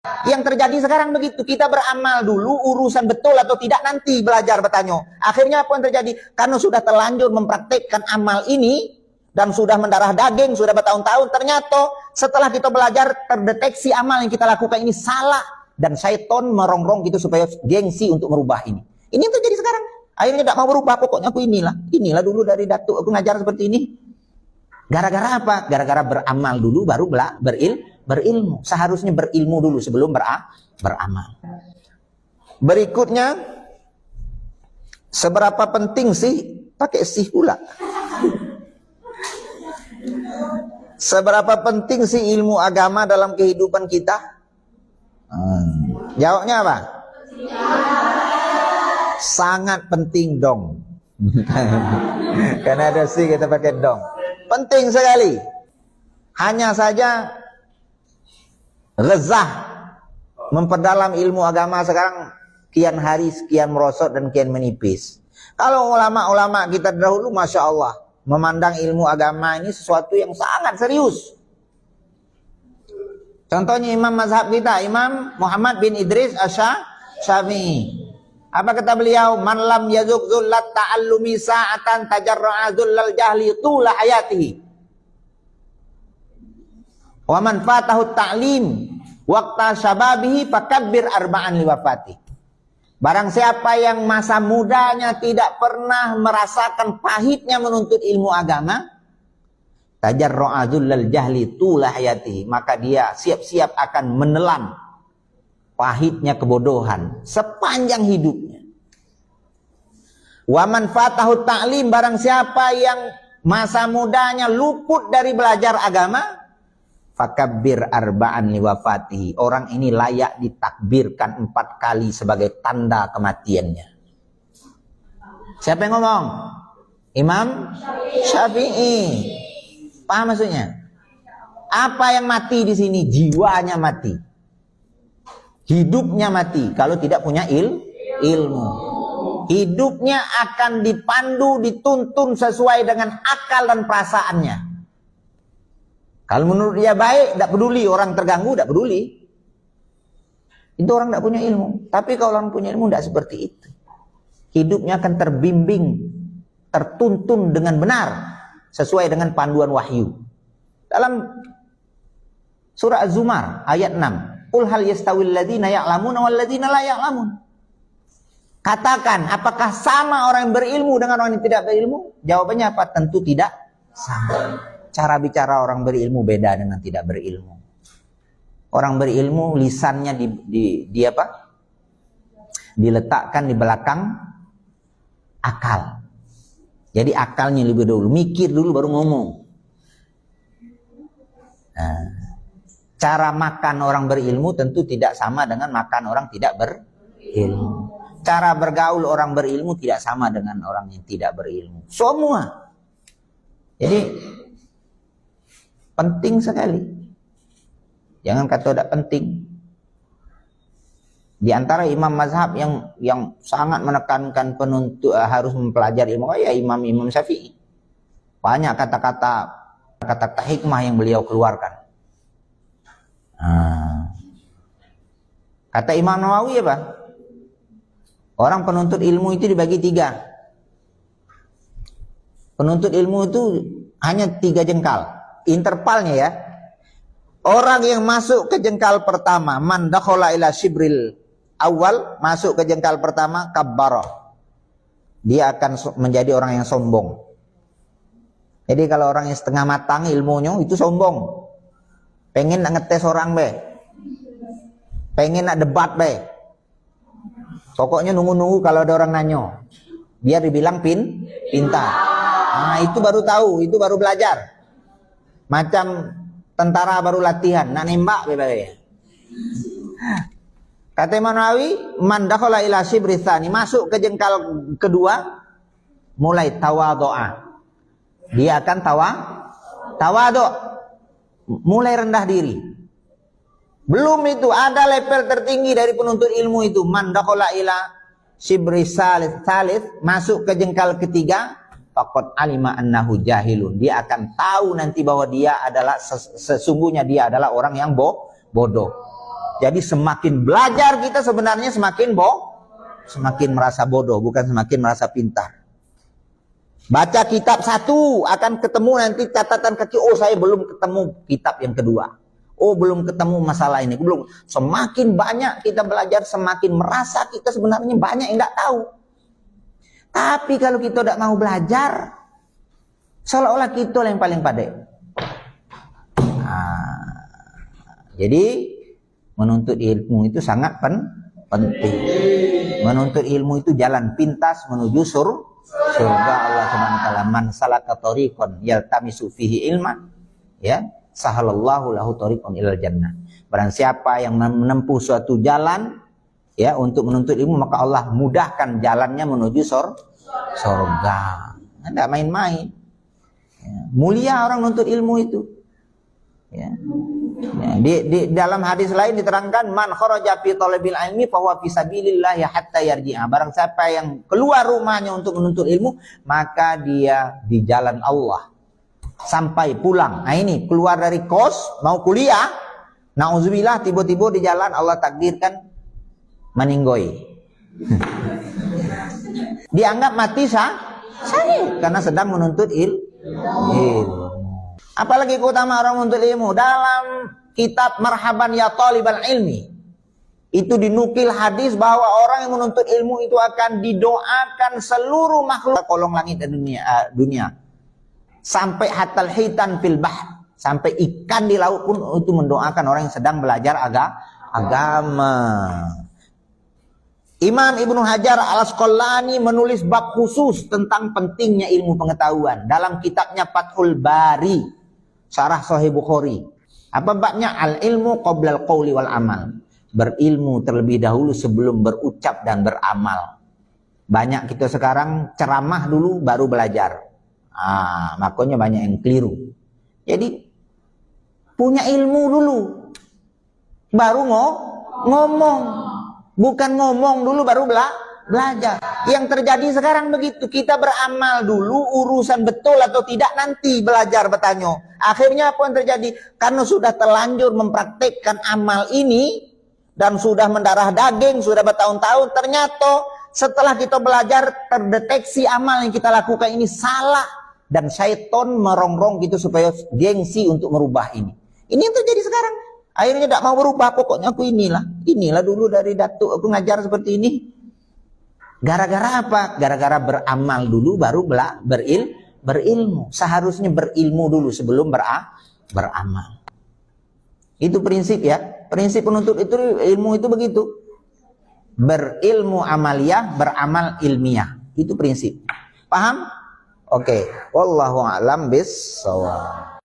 Yang terjadi sekarang begitu, kita beramal dulu, urusan betul atau tidak nanti belajar bertanya. Akhirnya apa yang terjadi? Karena sudah terlanjur mempraktekkan amal ini dan sudah mendarah daging, sudah bertahun-tahun, ternyata setelah kita belajar terdeteksi amal yang kita lakukan ini salah dan syaitan merongrong gitu supaya gengsi untuk merubah ini. Ini yang terjadi sekarang. Akhirnya tidak mau berubah, pokoknya aku inilah dulu dari datuk aku ngajar seperti ini. Gara-gara apa? Gara-gara beramal dulu baru berilmu. Seharusnya berilmu dulu sebelum beramal. Berikutnya, seberapa penting sih pakai sih pula? Seberapa penting sih ilmu agama dalam kehidupan kita? Jawabnya apa? Sangat penting dong. Karena ada sih kita pakai dong. Penting sekali. Hanya saja rezah memperdalam ilmu agama sekarang kian hari kian merosot dan kian menipis. Kalau ulama-ulama kita dahulu, Masya Allah, memandang ilmu agama ini sesuatu yang sangat serius. Contohnya imam mazhab kita, Imam Muhammad bin Idris Asy-Syafi'i. Apa kata beliau? Man lam yazuk zullat ta'allumi sa'atan tajarra'a zullal jahli tula hayatihi. Wa man fatahu ta'lim waqta syababihi fakabbir arba'an liwafati. Barang siapa yang masa mudanya tidak pernah merasakan pahitnya menuntut ilmu agama, tajarra'a zullal jahli tula hayatihi, maka dia siap-siap akan menelan pahitnya kebodohan sepanjang hidupnya. Wa man fatahu ta'lim, barang siapa yang masa mudanya luput dari belajar agama, fakabbir arba'an liwafatihi, orang ini layak ditakbirkan 4 kali sebagai tanda kematiannya. Siapa yang ngomong? Imam Syafi'i. Paham maksudnya? Apa yang mati di sini? Jiwanya mati. Hidupnya mati kalau tidak punya ilmu. Hidupnya akan dipandu, dituntun sesuai dengan akal dan perasaannya. Kalau menurut dia baik, tidak peduli. Orang terganggu, tidak peduli. Itu orang tidak punya ilmu. Tapi kalau orang punya ilmu, tidak seperti itu. Hidupnya akan terbimbing, tertuntun dengan benar, sesuai dengan panduan wahyu. Dalam surah Az-Zumar ayat 6. Qul hal yastawil ladzina ya'lamuna wal ladzina la ya'lamun. Katakan, apakah sama orang yang berilmu dengan orang yang tidak berilmu? Jawabannya apa? Tentu tidak sama. Cara bicara orang berilmu beda dengan tidak berilmu. Orang berilmu lisannya di apa? Diletakkan di belakang akal. Jadi akalnya lebih dulu, mikir dulu baru ngomong. Nah, cara makan orang berilmu tentu tidak sama dengan makan orang tidak berilmu. Cara bergaul orang berilmu tidak sama dengan orang yang tidak berilmu. Semua. Jadi penting sekali. Jangan kata tidak penting. Di antara imam mazhab yang sangat menekankan penuntut harus mempelajari ilmu, ya Imam Syafi'i. Banyak kata-kata hikmah yang beliau keluarkan. Kata Imam Nawawi apa? Orang penuntut ilmu itu dibagi 3. Penuntut ilmu itu hanya 3 jengkal. Intervalnya ya. Orang yang masuk ke jengkal pertama, man dakhala ila shibril awal, masuk ke jengkal pertama, kabbara. Dia akan menjadi orang yang sombong. Jadi kalau orang yang setengah matang ilmunya itu sombong. Pengen nak ngetes orang be. Pengen nak debat be. Pokoknya nunggu-nunggu kalau ada orang nanya. Biar dibilang pintar. Nah, itu baru tahu, itu baru belajar. Macam tentara baru latihan, nak nembak be. Kata Imam Nawawi, man dakhala ila shibri tsani, masuk ke jengkal kedua, mulai tawadhu'a. Dia akan tawadhu'. Mulai rendah diri. Belum itu, ada level tertinggi dari penuntut ilmu itu. Man dakhala ila shibri salis, masuk ke jengkal ketiga, faqad alima annahu jahilun. Dia akan tahu nanti bahwa dia adalah sesungguhnya dia adalah orang yang bodoh. Jadi semakin belajar kita sebenarnya semakin semakin merasa bodoh, bukan semakin merasa pintar. Baca kitab satu, akan ketemu nanti catatan kaki, oh saya belum ketemu kitab yang kedua. Oh belum ketemu masalah ini, belum. Semakin banyak kita belajar, semakin merasa kita sebenarnya banyak yang tidak tahu. Tapi kalau kita tidak mau belajar, seolah-olah kita yang paling pandai. Jadi menuntut ilmu itu sangat penting. Menuntut ilmu itu jalan pintas menuju surga Allah Subhanahu wa taala. Man salaka tariqan yaltamisu fihi ilman, ya, sahalallahu lahu tariqan ilal jannah. Barang siapa yang menempuh suatu jalan, ya, untuk menuntut ilmu, maka Allah mudahkan jalannya menuju surga. Tidak main-main. Ya, mulia orang menuntut ilmu itu. Ya. Ya, di dalam hadis lain diterangkan, man kharaja fi talabil ilmi fa huwa fi sabilillah hatta yarji'a. Barang siapa yang keluar rumahnya untuk menuntut ilmu, maka dia di jalan Allah sampai pulang. Nah ini keluar dari kos mau kuliah, nauzubillah, tiba-tiba di jalan Allah takdirkan meninggoy. Dianggap mati syahid karena sedang menuntut ilmu. Apalagi keutamaan orang menuntut ilmu. Dalam kitab Marhaban Ya Talibal Ilmi, itu dinukil hadis bahwa orang yang menuntut ilmu itu akan didoakan seluruh makhluk kolong langit dan dunia. Sampai hatal hitan fil bahr, sampai ikan di laut pun itu mendoakan orang yang sedang belajar agama. Imam Ibnu Hajar Al-Asqalani menulis bab khusus tentang pentingnya ilmu pengetahuan dalam kitabnya Fathul Bari, Syarah Sahih Bukhari. Apa babnya? Al-ilmu qoblal qawli wal amal. Berilmu terlebih dahulu sebelum berucap dan beramal. Banyak kita sekarang ceramah dulu baru belajar. Makanya banyak yang keliru. Jadi punya ilmu dulu baru ngomong. Bukan ngomong dulu baru belajar. Yang terjadi sekarang begitu. Kita beramal dulu, urusan betul atau tidak nanti belajar bertanya. Akhirnya apa yang terjadi? Karena sudah terlanjur mempraktekkan amal ini dan sudah mendarah daging, sudah bertahun-tahun, ternyata setelah kita belajar terdeteksi amal yang kita lakukan ini salah, dan syaitan merongrong gitu supaya gengsi untuk merubah ini. Ini yang terjadi sekarang. Akhirnya tidak mau berubah, pokoknya aku inilah dulu dari datuk aku ngajar seperti ini. Gara-gara apa? Gara-gara beramal dulu baru berilmu. Seharusnya berilmu dulu sebelum beramal. Itu prinsip ya. Prinsip penuntut itu ilmu itu begitu. Berilmu amaliyah, beramal ilmiah. Itu prinsip. Paham? Oke. Wallahu a'lam bissawab.